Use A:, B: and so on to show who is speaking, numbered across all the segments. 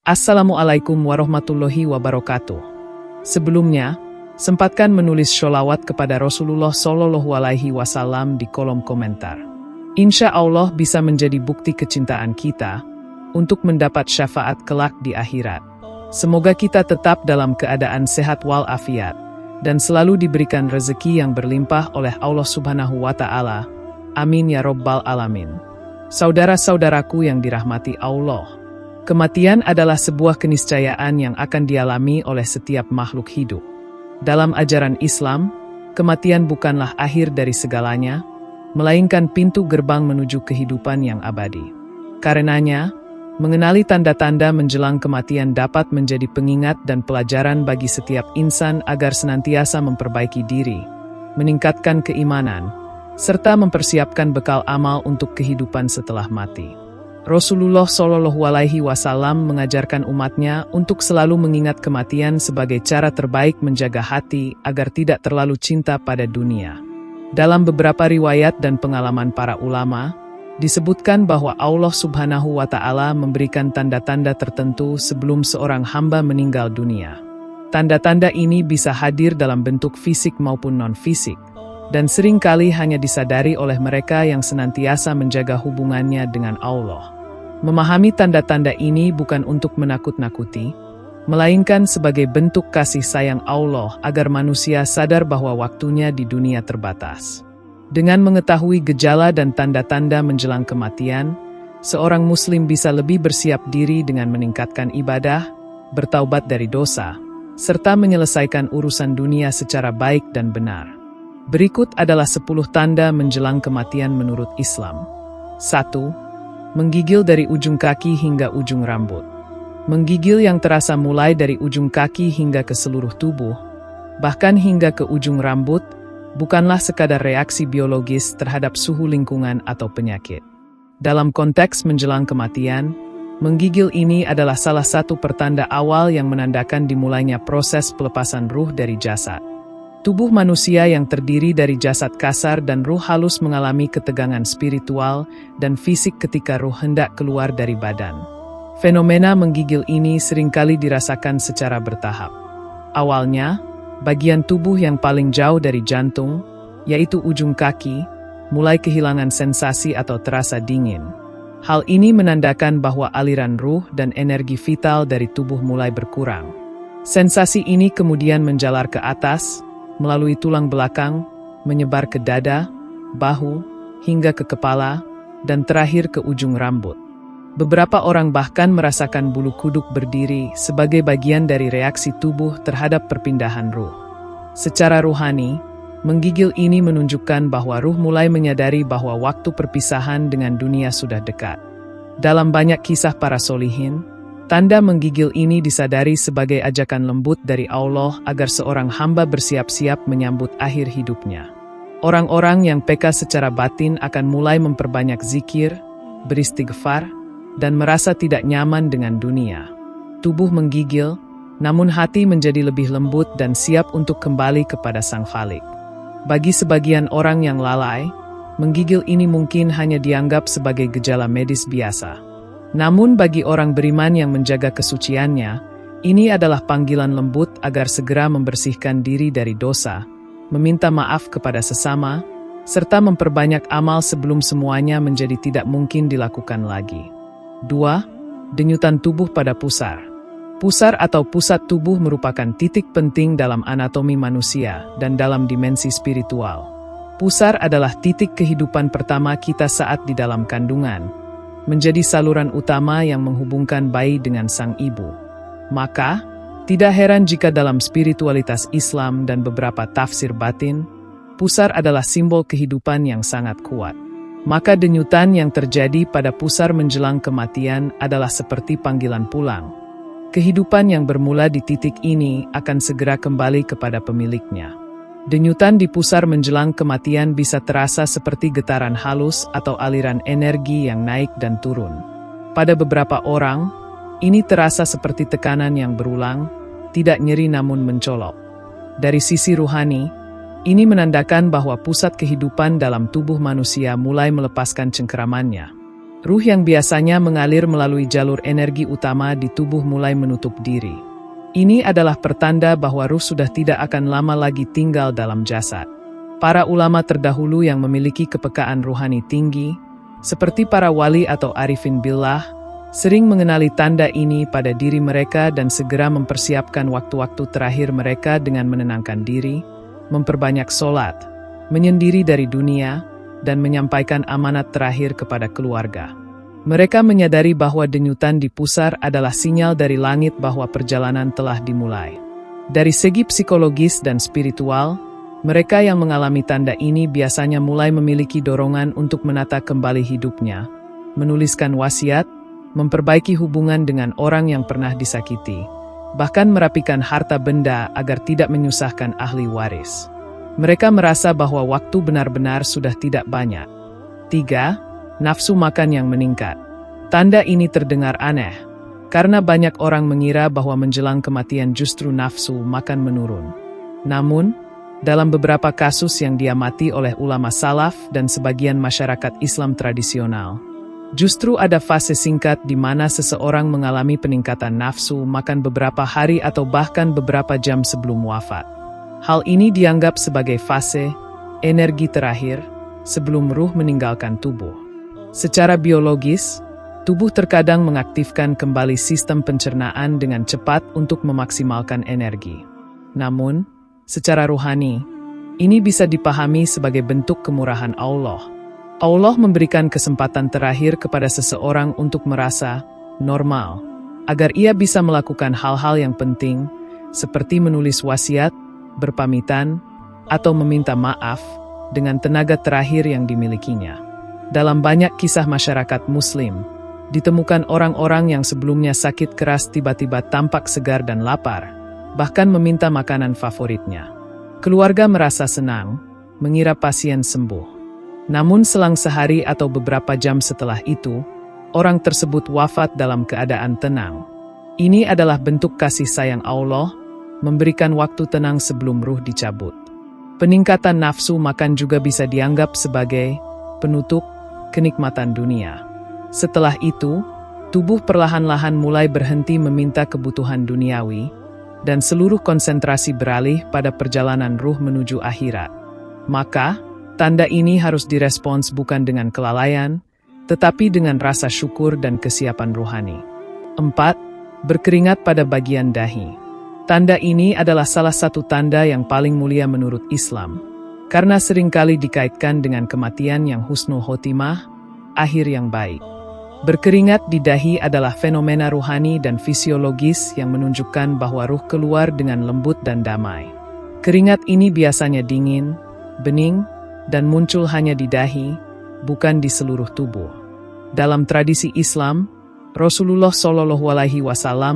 A: Assalamualaikum warahmatullahi wabarakatuh. Sebelumnya, sempatkan menulis sholawat kepada Rasulullah Shallallahu Alaihi Wasallam di kolom komentar. Insya Allah bisa menjadi bukti kecintaan kita untuk mendapat syafaat kelak di akhirat. Semoga kita tetap dalam keadaan sehat walafiat dan selalu diberikan rezeki yang berlimpah oleh Allah Subhanahu wa Ta'ala. Amin ya Rabbal Alamin. Saudara-saudaraku yang dirahmati Allah, kematian adalah sebuah keniscayaan yang akan dialami oleh setiap makhluk hidup. Dalam ajaran Islam, kematian bukanlah akhir dari segalanya, melainkan pintu gerbang menuju kehidupan yang abadi. Karenanya, mengenali tanda-tanda menjelang kematian dapat menjadi pengingat dan pelajaran bagi setiap insan agar senantiasa memperbaiki diri, meningkatkan keimanan, serta mempersiapkan bekal amal untuk kehidupan setelah mati. Rasulullah Shallallahu Alaihi Wasallam mengajarkan umatnya untuk selalu mengingat kematian sebagai cara terbaik menjaga hati agar tidak terlalu cinta pada dunia. Dalam beberapa riwayat dan pengalaman para ulama, disebutkan bahwa Allah Subhanahu wa Ta'ala memberikan tanda-tanda tertentu sebelum seorang hamba meninggal dunia. Tanda-tanda ini bisa hadir dalam bentuk fisik maupun non-fisik, dan seringkali hanya disadari oleh mereka yang senantiasa menjaga hubungannya dengan Allah. Memahami tanda-tanda ini bukan untuk menakut-nakuti, melainkan sebagai bentuk kasih sayang Allah agar manusia sadar bahwa waktunya di dunia terbatas. Dengan mengetahui gejala dan tanda-tanda menjelang kematian, seorang muslim bisa lebih bersiap diri dengan meningkatkan ibadah, bertaubat dari dosa, serta menyelesaikan urusan dunia secara baik dan benar. Berikut adalah 10 tanda menjelang kematian menurut Islam. 1. Menggigil dari ujung kaki hingga ujung rambut. Menggigil yang terasa mulai dari ujung kaki hingga ke seluruh tubuh, bahkan hingga ke ujung rambut, bukanlah sekadar reaksi biologis terhadap suhu lingkungan atau penyakit. Dalam konteks menjelang kematian, menggigil ini adalah salah satu pertanda awal yang menandakan dimulainya proses pelepasan ruh dari jasad. Tubuh manusia yang terdiri dari jasad kasar dan ruh halus mengalami ketegangan spiritual dan fisik ketika ruh hendak keluar dari badan. Fenomena menggigil ini seringkali dirasakan secara bertahap. Awalnya, bagian tubuh yang paling jauh dari jantung, yaitu ujung kaki, mulai kehilangan sensasi atau terasa dingin. Hal ini menandakan bahwa aliran ruh dan energi vital dari tubuh mulai berkurang. Sensasi ini kemudian menjalar ke atas, melalui tulang belakang, menyebar ke dada, bahu, hingga ke kepala, dan terakhir ke ujung rambut. Beberapa orang bahkan merasakan bulu kuduk berdiri sebagai bagian dari reaksi tubuh terhadap perpindahan ruh. Secara ruhani, menggigil ini menunjukkan bahwa ruh mulai menyadari bahwa waktu perpisahan dengan dunia sudah dekat. Dalam banyak kisah para solihin, tanda menggigil ini disadari sebagai ajakan lembut dari Allah agar seorang hamba bersiap-siap menyambut akhir hidupnya. Orang-orang yang peka secara batin akan mulai memperbanyak zikir, beristighfar, dan merasa tidak nyaman dengan dunia. Tubuh menggigil, namun hati menjadi lebih lembut dan siap untuk kembali kepada Sang Khalik. Bagi sebagian orang yang lalai, menggigil ini mungkin hanya dianggap sebagai gejala medis biasa. Namun bagi orang beriman yang menjaga kesuciannya, ini adalah panggilan lembut agar segera membersihkan diri dari dosa, meminta maaf kepada sesama, serta memperbanyak amal sebelum semuanya menjadi tidak mungkin dilakukan lagi. 2. Denyutan tubuh pada pusar. Pusar atau pusat tubuh merupakan titik penting dalam anatomi manusia dan dalam dimensi spiritual. Pusar adalah titik kehidupan pertama kita saat di dalam kandungan, menjadi saluran utama yang menghubungkan bayi dengan sang ibu. Maka, tidak heran jika dalam spiritualitas Islam dan beberapa tafsir batin, pusar adalah simbol kehidupan yang sangat kuat. Maka denyutan yang terjadi pada pusar menjelang kematian adalah seperti panggilan pulang. Kehidupan yang bermula di titik ini akan segera kembali kepada pemiliknya. Denyutan di pusar menjelang kematian bisa terasa seperti getaran halus atau aliran energi yang naik dan turun. Pada beberapa orang, ini terasa seperti tekanan yang berulang, tidak nyeri namun mencolok. Dari sisi ruhani, ini menandakan bahwa pusat kehidupan dalam tubuh manusia mulai melepaskan cengkeramannya. Ruh yang biasanya mengalir melalui jalur energi utama di tubuh mulai menutup diri. Ini adalah pertanda bahwa ruh sudah tidak akan lama lagi tinggal dalam jasad. Para ulama terdahulu yang memiliki kepekaan ruhani tinggi, seperti para wali atau arifin billah, sering mengenali tanda ini pada diri mereka dan segera mempersiapkan waktu-waktu terakhir mereka dengan menenangkan diri, memperbanyak sholat, menyendiri dari dunia, dan menyampaikan amanat terakhir kepada keluarga. Mereka menyadari bahwa denyutan di pusar adalah sinyal dari langit bahwa perjalanan telah dimulai. Dari segi psikologis dan spiritual, mereka yang mengalami tanda ini biasanya mulai memiliki dorongan untuk menata kembali hidupnya, menuliskan wasiat, memperbaiki hubungan dengan orang yang pernah disakiti, bahkan merapikan harta benda agar tidak menyusahkan ahli waris. Mereka merasa bahwa waktu benar-benar sudah tidak banyak. 3. Nafsu makan yang meningkat. Tanda ini terdengar aneh, karena banyak orang mengira bahwa menjelang kematian justru nafsu makan menurun. Namun, dalam beberapa kasus yang diamati oleh ulama salaf dan sebagian masyarakat Islam tradisional, justru ada fase singkat di mana seseorang mengalami peningkatan nafsu makan beberapa hari atau bahkan beberapa jam sebelum wafat. Hal ini dianggap sebagai fase energi terakhir sebelum ruh meninggalkan tubuh. Secara biologis, tubuh terkadang mengaktifkan kembali sistem pencernaan dengan cepat untuk memaksimalkan energi. Namun, secara ruhani, ini bisa dipahami sebagai bentuk kemurahan Allah. Allah memberikan kesempatan terakhir kepada seseorang untuk merasa normal, agar ia bisa melakukan hal-hal yang penting, seperti menulis wasiat, berpamitan, atau meminta maaf dengan tenaga terakhir yang dimilikinya. Dalam banyak kisah masyarakat Muslim, ditemukan orang-orang yang sebelumnya sakit keras tiba-tiba tampak segar dan lapar, bahkan meminta makanan favoritnya. Keluarga merasa senang, mengira pasien sembuh. Namun selang sehari atau beberapa jam setelah itu, orang tersebut wafat dalam keadaan tenang. Ini adalah bentuk kasih sayang Allah, memberikan waktu tenang sebelum ruh dicabut. Peningkatan nafsu makan juga bisa dianggap sebagai penutup kenikmatan dunia. Setelah itu, tubuh perlahan-lahan mulai berhenti meminta kebutuhan duniawi, dan seluruh konsentrasi beralih pada perjalanan ruh menuju akhirat. Maka, tanda ini harus direspons bukan dengan kelalaian, tetapi dengan rasa syukur dan kesiapan ruhani. 4. Berkeringat pada bagian dahi. Tanda ini adalah salah satu tanda yang paling mulia menurut Islam, karena seringkali dikaitkan dengan kematian yang husnul khotimah, akhir yang baik. Berkeringat di dahi adalah fenomena ruhani dan fisiologis yang menunjukkan bahwa ruh keluar dengan lembut dan damai. Keringat ini biasanya dingin, bening, dan muncul hanya di dahi, bukan di seluruh tubuh. Dalam tradisi Islam, Rasulullah SAW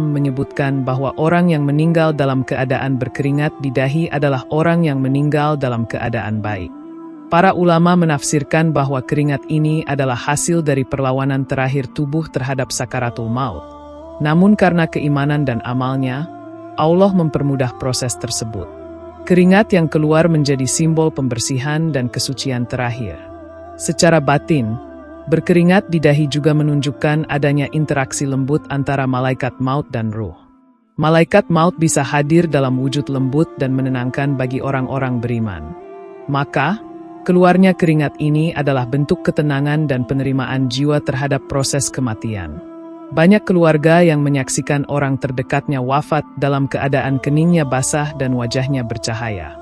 A: menyebutkan bahwa orang yang meninggal dalam keadaan berkeringat di dahi adalah orang yang meninggal dalam keadaan baik. Para ulama menafsirkan bahwa keringat ini adalah hasil dari perlawanan terakhir tubuh terhadap sakaratul maut. Namun karena keimanan dan amalnya, Allah mempermudah proses tersebut. Keringat yang keluar menjadi simbol pembersihan dan kesucian terakhir. Secara batin, berkeringat di dahi juga menunjukkan adanya interaksi lembut antara malaikat maut dan ruh. Malaikat maut bisa hadir dalam wujud lembut dan menenangkan bagi orang-orang beriman. Maka, keluarnya keringat ini adalah bentuk ketenangan dan penerimaan jiwa terhadap proses kematian. Banyak keluarga yang menyaksikan orang terdekatnya wafat dalam keadaan keningnya basah dan wajahnya bercahaya.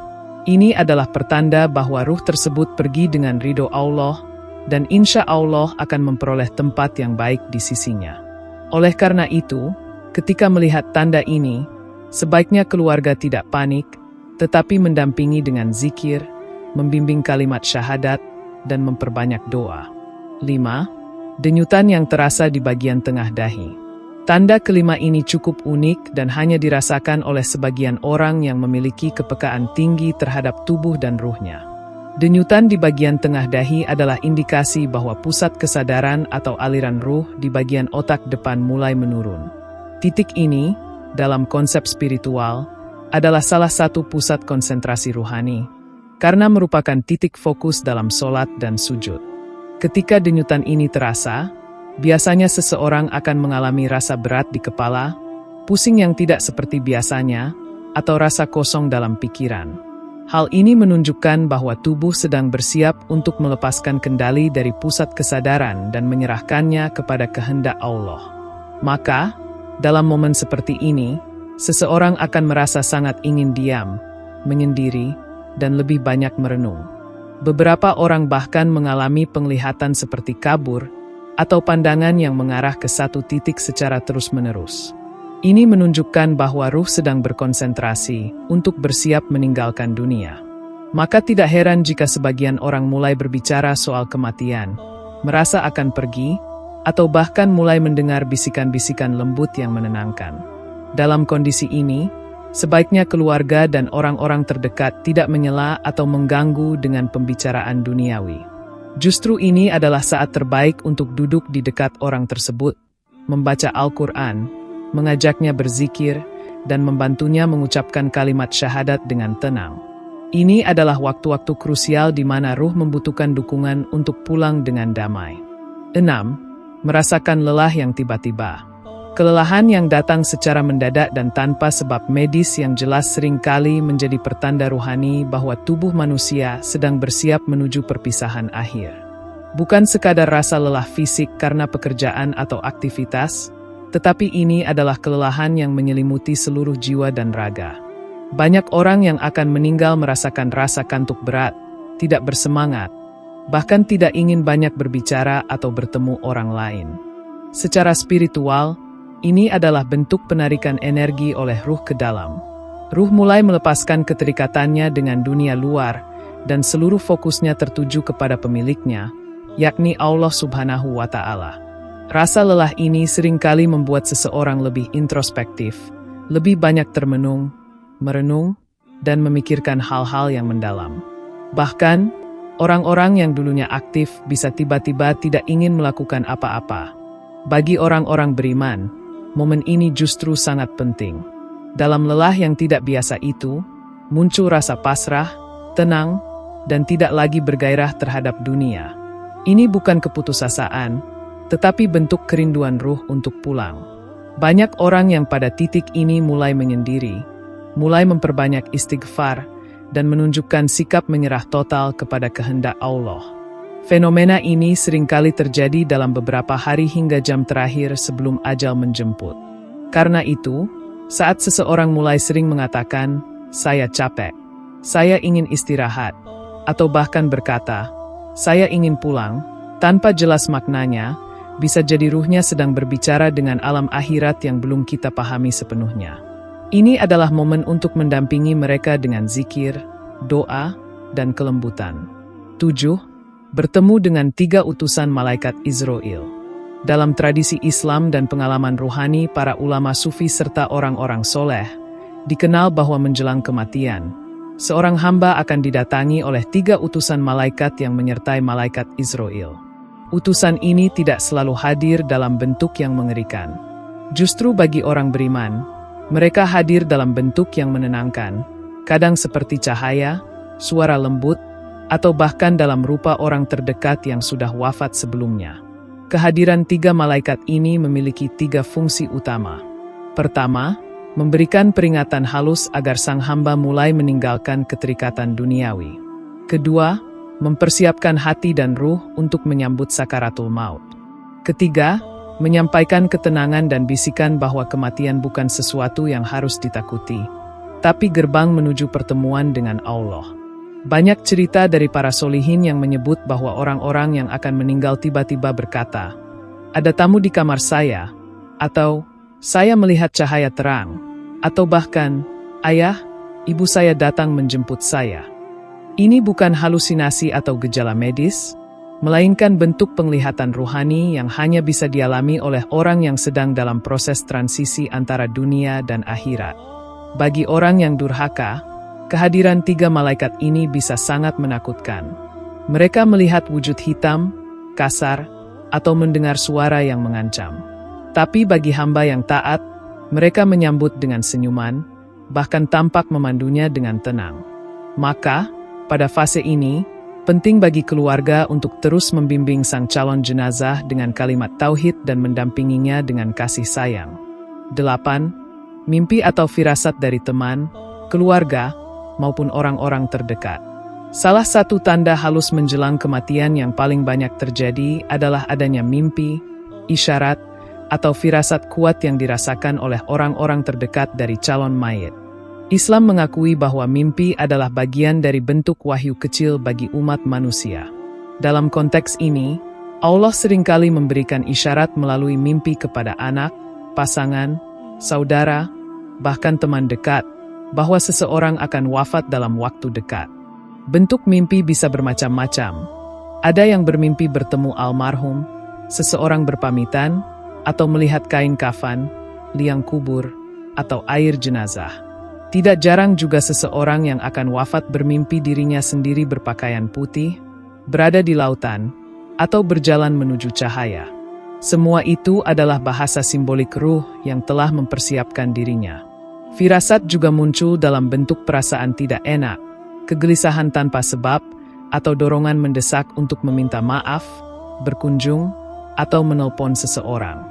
A: Ini adalah pertanda bahwa ruh tersebut pergi dengan ridho Allah, dan insya Allah akan memperoleh tempat yang baik di sisinya. Oleh karena itu, ketika melihat tanda ini, sebaiknya keluarga tidak panik, tetapi mendampingi dengan zikir, membimbing kalimat syahadat, dan memperbanyak doa. 5. Denyutan yang terasa di bagian tengah dahi. Tanda kelima ini cukup unik dan hanya dirasakan oleh sebagian orang yang memiliki kepekaan tinggi terhadap tubuh dan ruhnya. Denyutan di bagian tengah dahi adalah indikasi bahwa pusat kesadaran atau aliran ruh di bagian otak depan mulai menurun. Titik ini, dalam konsep spiritual, adalah salah satu pusat konsentrasi ruhani, karena merupakan titik fokus dalam sholat dan sujud. Ketika denyutan ini terasa, Biasanya seseorang akan mengalami rasa berat di kepala, pusing yang tidak seperti biasanya, atau rasa kosong dalam pikiran. Hal ini menunjukkan bahwa tubuh sedang bersiap untuk melepaskan kendali dari pusat kesadaran dan menyerahkannya kepada kehendak Allah. Maka, dalam momen seperti ini, seseorang akan merasa sangat ingin diam, menyendiri, dan lebih banyak merenung. Beberapa orang bahkan mengalami penglihatan seperti kabur, atau pandangan yang mengarah ke satu titik secara terus-menerus. Ini menunjukkan bahwa ruh sedang berkonsentrasi untuk bersiap meninggalkan dunia. Maka tidak heran jika sebagian orang mulai berbicara soal kematian, merasa akan pergi, atau bahkan mulai mendengar bisikan-bisikan lembut yang menenangkan. Dalam kondisi ini, sebaiknya keluarga dan orang-orang terdekat tidak menyela atau mengganggu dengan pembicaraan duniawi. Justru ini adalah saat terbaik untuk duduk di dekat orang tersebut, membaca Al-Quran, mengajaknya berzikir, dan membantunya mengucapkan kalimat syahadat dengan tenang. Ini adalah waktu-waktu krusial di mana ruh membutuhkan dukungan untuk pulang dengan damai. 6. Merasakan lelah yang tiba-tiba. Kelelahan yang datang secara mendadak dan tanpa sebab medis yang jelas seringkali menjadi pertanda ruhani bahwa tubuh manusia sedang bersiap menuju perpisahan akhir. Bukan sekadar rasa lelah fisik karena pekerjaan atau aktivitas, tetapi ini adalah kelelahan yang menyelimuti seluruh jiwa dan raga. Banyak orang yang akan meninggal merasakan rasa kantuk berat, tidak bersemangat, bahkan tidak ingin banyak berbicara atau bertemu orang lain. Secara spiritual, ini adalah bentuk penarikan energi oleh ruh ke dalam. Ruh mulai melepaskan keterikatannya dengan dunia luar, dan seluruh fokusnya tertuju kepada pemiliknya, yakni Allah Subhanahu wa Ta'ala. Rasa lelah ini seringkali membuat seseorang lebih introspektif, lebih banyak termenung, merenung, dan memikirkan hal-hal yang mendalam. Bahkan, orang-orang yang dulunya aktif bisa tiba-tiba tidak ingin melakukan apa-apa. Bagi orang-orang beriman, momen ini justru sangat penting. Dalam lelah yang tidak biasa itu, muncul rasa pasrah, tenang, dan tidak lagi bergairah terhadap dunia. Ini bukan keputusasaan, tetapi bentuk kerinduan ruh untuk pulang. Banyak orang yang pada titik ini mulai menyendiri, mulai memperbanyak istighfar, dan menunjukkan sikap menyerah total kepada kehendak Allah. Fenomena ini seringkali terjadi dalam beberapa hari hingga jam terakhir sebelum ajal menjemput. Karena itu, saat seseorang mulai sering mengatakan, "Saya capek, saya ingin istirahat," atau bahkan berkata, "Saya ingin pulang," tanpa jelas maknanya, bisa jadi ruhnya sedang berbicara dengan alam akhirat yang belum kita pahami sepenuhnya. Ini adalah momen untuk mendampingi mereka dengan zikir, doa, dan kelembutan. 7. Bertemu dengan 3 utusan malaikat Israel. Dalam tradisi Islam dan pengalaman ruhani para ulama sufi serta orang-orang soleh, dikenal bahwa menjelang kematian, seorang hamba akan didatangi oleh 3 utusan malaikat yang menyertai malaikat Israel. Utusan ini tidak selalu hadir dalam bentuk yang mengerikan. Justru bagi orang beriman, mereka hadir dalam bentuk yang menenangkan, kadang seperti cahaya, suara lembut, atau bahkan dalam rupa orang terdekat yang sudah wafat sebelumnya. Kehadiran 3 malaikat ini memiliki 3 fungsi utama. Pertama, memberikan peringatan halus agar sang hamba mulai meninggalkan keterikatan duniawi. Kedua, mempersiapkan hati dan ruh untuk menyambut sakaratul maut. Ketiga, menyampaikan ketenangan dan bisikan bahwa kematian bukan sesuatu yang harus ditakuti, tapi gerbang menuju pertemuan dengan Allah. Banyak cerita dari para solihin yang menyebut bahwa orang-orang yang akan meninggal tiba-tiba berkata, "Ada tamu di kamar saya," atau "Saya melihat cahaya terang," atau bahkan, "Ayah, ibu saya datang menjemput saya." Ini bukan halusinasi atau gejala medis, melainkan bentuk penglihatan ruhani yang hanya bisa dialami oleh orang yang sedang dalam proses transisi antara dunia dan akhirat. Bagi orang yang durhaka, kehadiran 3 malaikat ini bisa sangat menakutkan. Mereka melihat wujud hitam, kasar, atau mendengar suara yang mengancam. Tapi bagi hamba yang taat, mereka menyambut dengan senyuman, bahkan tampak memandunya dengan tenang. Maka, pada fase ini, Penting bagi keluarga untuk terus membimbing sang calon jenazah dengan kalimat tauhid dan mendampinginya dengan kasih sayang. 8. Mimpi atau firasat dari teman, keluarga, maupun orang-orang terdekat. Salah satu tanda halus menjelang kematian yang paling banyak terjadi adalah adanya mimpi, isyarat, atau firasat kuat yang dirasakan oleh orang-orang terdekat dari calon mayit. Islam mengakui bahwa mimpi adalah bagian dari bentuk wahyu kecil bagi umat manusia. Dalam konteks ini, Allah seringkali memberikan isyarat melalui mimpi kepada anak, pasangan, saudara, bahkan teman dekat, bahwa seseorang akan wafat dalam waktu dekat. Bentuk mimpi bisa bermacam-macam. Ada yang bermimpi bertemu almarhum, seseorang berpamitan, atau melihat kain kafan, liang kubur, atau air jenazah. Tidak jarang juga seseorang yang akan wafat bermimpi dirinya sendiri berpakaian putih, berada di lautan, atau berjalan menuju cahaya. Semua itu adalah bahasa simbolik ruh yang telah mempersiapkan dirinya. Firasat juga muncul dalam bentuk perasaan tidak enak, kegelisahan tanpa sebab, atau dorongan mendesak untuk meminta maaf, berkunjung, atau menelpon seseorang.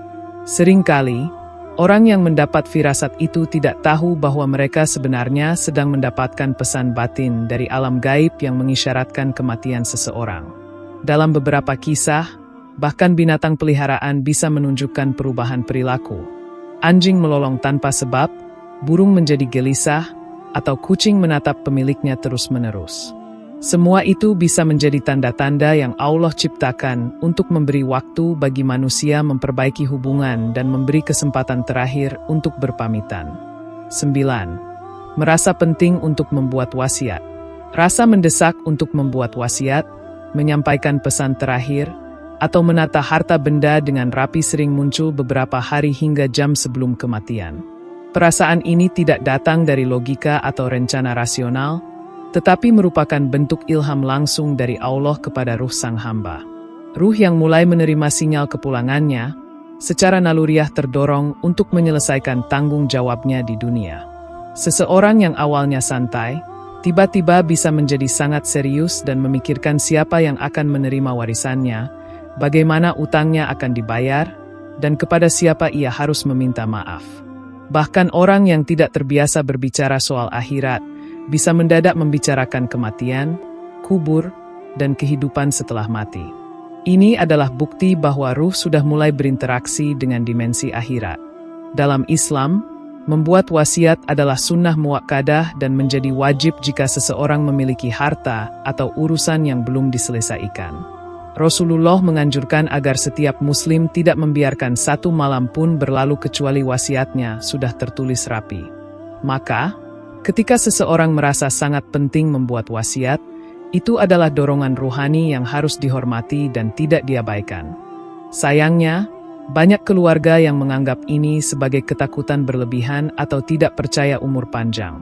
A: Seringkali, orang yang mendapat firasat itu tidak tahu bahwa mereka sebenarnya sedang mendapatkan pesan batin dari alam gaib yang mengisyaratkan kematian seseorang. Dalam beberapa kisah, bahkan binatang peliharaan bisa menunjukkan perubahan perilaku. Anjing melolong tanpa sebab, burung menjadi gelisah, atau kucing menatap pemiliknya terus-menerus. Semua itu bisa menjadi tanda-tanda yang Allah ciptakan untuk memberi waktu bagi manusia memperbaiki hubungan dan memberi kesempatan terakhir untuk berpamitan. 9. Merasa penting untuk membuat wasiat. Rasa mendesak untuk membuat wasiat, menyampaikan pesan terakhir, atau menata harta benda dengan rapi sering muncul beberapa hari hingga jam sebelum kematian. Perasaan ini tidak datang dari logika atau rencana rasional, tetapi merupakan bentuk ilham langsung dari Allah kepada ruh sang hamba. Ruh yang mulai menerima sinyal kepulangannya, secara naluriah terdorong untuk menyelesaikan tanggung jawabnya di dunia. Seseorang yang awalnya santai, tiba-tiba bisa menjadi sangat serius dan memikirkan siapa yang akan menerima warisannya, bagaimana utangnya akan dibayar, dan kepada siapa ia harus meminta maaf. Bahkan orang yang tidak terbiasa berbicara soal akhirat, bisa mendadak membicarakan kematian, kubur, dan kehidupan setelah mati. Ini adalah bukti bahwa ruh sudah mulai berinteraksi dengan dimensi akhirat. Dalam Islam, membuat wasiat adalah sunnah muakkadah dan menjadi wajib jika seseorang memiliki harta atau urusan yang belum diselesaikan. Rasulullah menganjurkan agar setiap muslim tidak membiarkan satu malam pun berlalu kecuali wasiatnya sudah tertulis rapi. Maka, ketika seseorang merasa sangat penting membuat wasiat, itu adalah dorongan ruhani yang harus dihormati dan tidak diabaikan. Sayangnya, banyak keluarga yang menganggap ini sebagai ketakutan berlebihan atau tidak percaya umur panjang.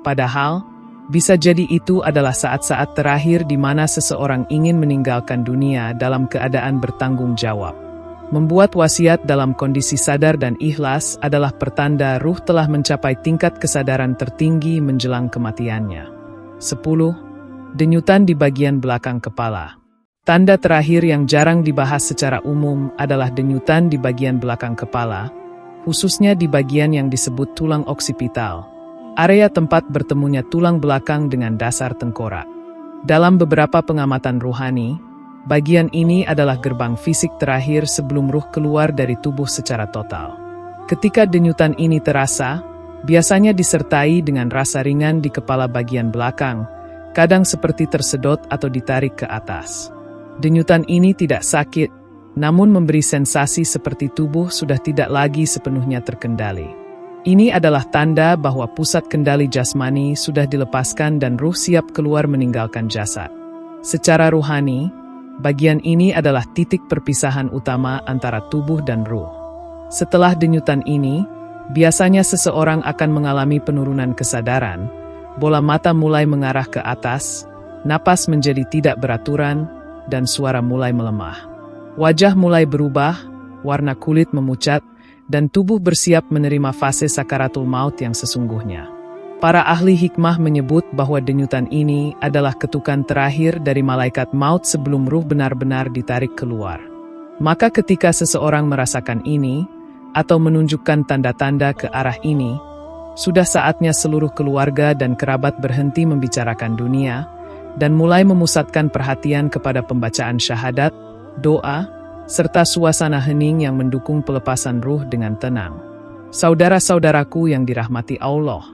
A: Padahal, bisa jadi itu adalah saat-saat terakhir di mana seseorang ingin meninggalkan dunia dalam keadaan bertanggung jawab. Membuat wasiat dalam kondisi sadar dan ikhlas adalah pertanda ruh telah mencapai tingkat kesadaran tertinggi menjelang kematiannya. 10. Denyutan di bagian belakang kepala. Tanda terakhir yang jarang dibahas secara umum adalah denyutan di bagian belakang kepala, khususnya di bagian yang disebut tulang oksipital, area tempat bertemunya tulang belakang dengan dasar tengkorak. Dalam beberapa pengamatan ruhani, bagian ini adalah gerbang fisik terakhir sebelum ruh keluar dari tubuh secara total. Ketika denyutan ini terasa, biasanya disertai dengan rasa ringan di kepala bagian belakang, kadang seperti tersedot atau ditarik ke atas. Denyutan ini tidak sakit, namun memberi sensasi seperti tubuh sudah tidak lagi sepenuhnya terkendali. Ini adalah tanda bahwa pusat kendali jasmani sudah dilepaskan dan ruh siap keluar meninggalkan jasad. Secara ruhani, bagian ini adalah titik perpisahan utama antara tubuh dan ruh. Setelah denyutan ini, biasanya seseorang akan mengalami penurunan kesadaran, bola mata mulai mengarah ke atas, napas menjadi tidak beraturan, dan suara mulai melemah. Wajah mulai berubah, warna kulit memucat, dan tubuh bersiap menerima fase sakaratul maut yang sesungguhnya. Para ahli hikmah menyebut bahwa denyutan ini adalah ketukan terakhir dari malaikat maut sebelum ruh benar-benar ditarik keluar. Maka ketika seseorang merasakan ini, atau menunjukkan tanda-tanda ke arah ini, sudah saatnya seluruh keluarga dan kerabat berhenti membicarakan dunia, dan mulai memusatkan perhatian kepada pembacaan syahadat, doa, serta suasana hening yang mendukung pelepasan ruh dengan tenang. Saudara-saudaraku yang dirahmati Allah,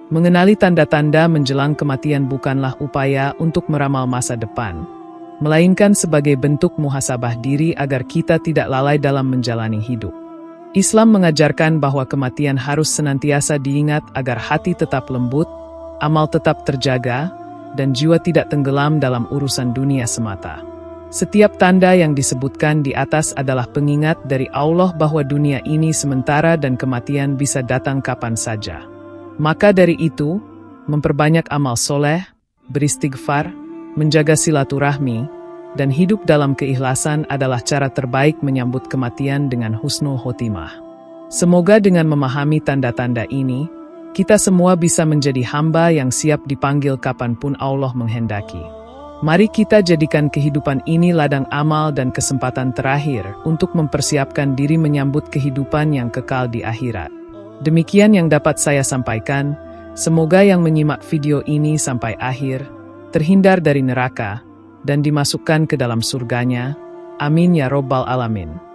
A: mengenali tanda-tanda menjelang kematian bukanlah upaya untuk meramal masa depan, melainkan sebagai bentuk muhasabah diri agar kita tidak lalai dalam menjalani hidup. Islam mengajarkan bahwa kematian harus senantiasa diingat agar hati tetap lembut, amal tetap terjaga, dan jiwa tidak tenggelam dalam urusan dunia semata. Setiap tanda yang disebutkan di atas adalah pengingat dari Allah bahwa dunia ini sementara dan kematian bisa datang kapan saja. Maka dari itu, memperbanyak amal soleh, beristighfar, menjaga silaturahmi, dan hidup dalam keikhlasan adalah cara terbaik menyambut kematian dengan husnul khotimah. Semoga dengan memahami tanda-tanda ini, kita semua bisa menjadi hamba yang siap dipanggil kapanpun Allah menghendaki. Mari kita jadikan kehidupan ini ladang amal dan kesempatan terakhir untuk mempersiapkan diri menyambut kehidupan yang kekal di akhirat. Demikian yang dapat saya sampaikan, semoga yang menyimak video ini sampai akhir, terhindar dari neraka, dan dimasukkan ke dalam surganya. Amin ya Robbal Alamin.